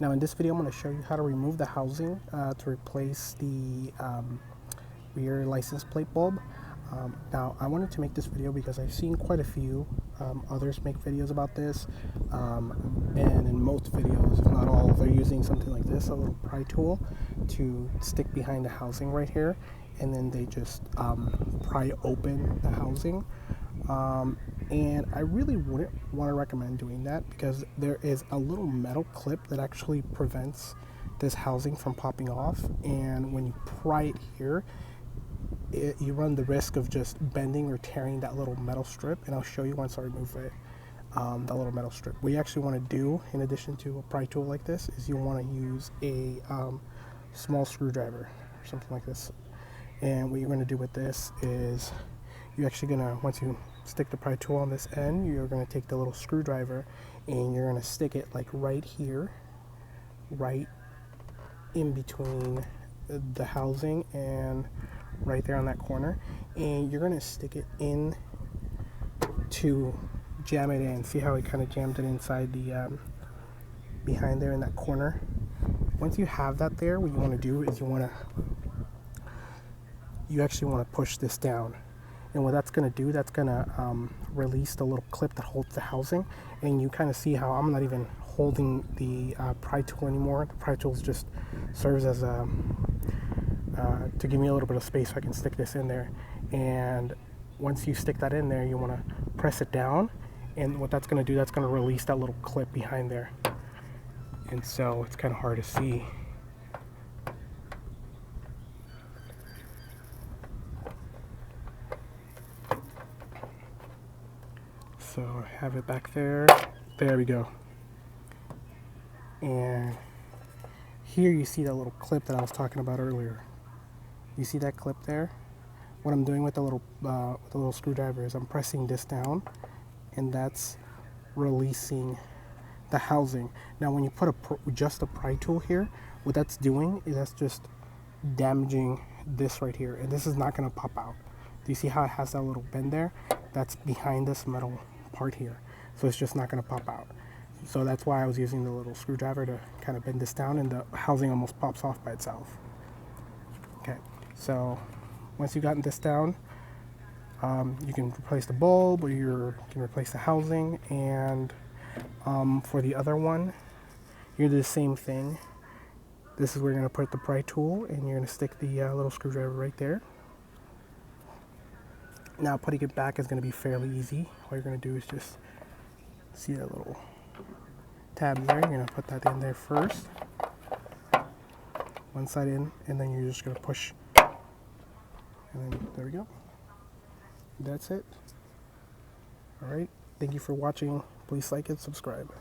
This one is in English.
Now in this video, I'm going to show you how to remove the housing to replace the rear license plate bulb. Now I wanted to make this video because I've seen quite a few others make videos about this, and in most videos, if not all, they're using something like this, a little pry tool, to stick behind the housing right here, and then they just pry open the housing. And I really wouldn't want to recommend doing that because there is a little metal clip that actually prevents this housing from popping off, and when you pry it here, you run the risk of just bending or tearing that little metal strip, and I'll show you once I remove it, that little metal strip. What you actually want to do, in addition to a pry tool like this, is you want to use a small screwdriver or something like this. And what you're going to do with this is you're actually going to, once you stick the pry tool on this end, you're going to take the little screwdriver and you're going to stick it like right here, right in between the housing and right there on that corner, and you're going to stick it in to jam it in. See how we kind of jammed it inside the behind there in that corner? Once you have that there, what you want to do is you actually want to push this down, and what that's going to do, that's going to release the little clip that holds the housing. And you kind of see how I'm not even holding the pry tool anymore. The pry tool just serves as a to give me a little bit of space so I can stick this in there. And once you stick that in there, you want to press it down, and what that's going to do, that's going to release that little clip behind there. And so it's kind of hard to see. So I have it back there. There we go. And here you see that little clip that I was talking about earlier. You see that clip there? What I'm doing with the little screwdriver is I'm pressing this down, and that's releasing the housing. Now when you put just a pry tool here, what that's doing is that's just damaging this right here, and this is not going to pop out. Do you see how it has that little bend there? That's behind this metal part here, so it's just not going to pop out. So that's why I was using the little screwdriver to kind of bend this down, and the housing almost pops off by itself. Okay, so once you've gotten this down, you can replace the bulb, or you can replace the housing. And for the other one, you're do the same thing. This is where you're going to put the pry tool, and you're going to stick the little screwdriver right there. Now putting it back is going to be fairly easy. All you're going to do is just see that little tab there. You're going to put that in there first, one side in, and then you're just going to push, and then there we go. That's it. All right, thank you for watching. Please like and subscribe.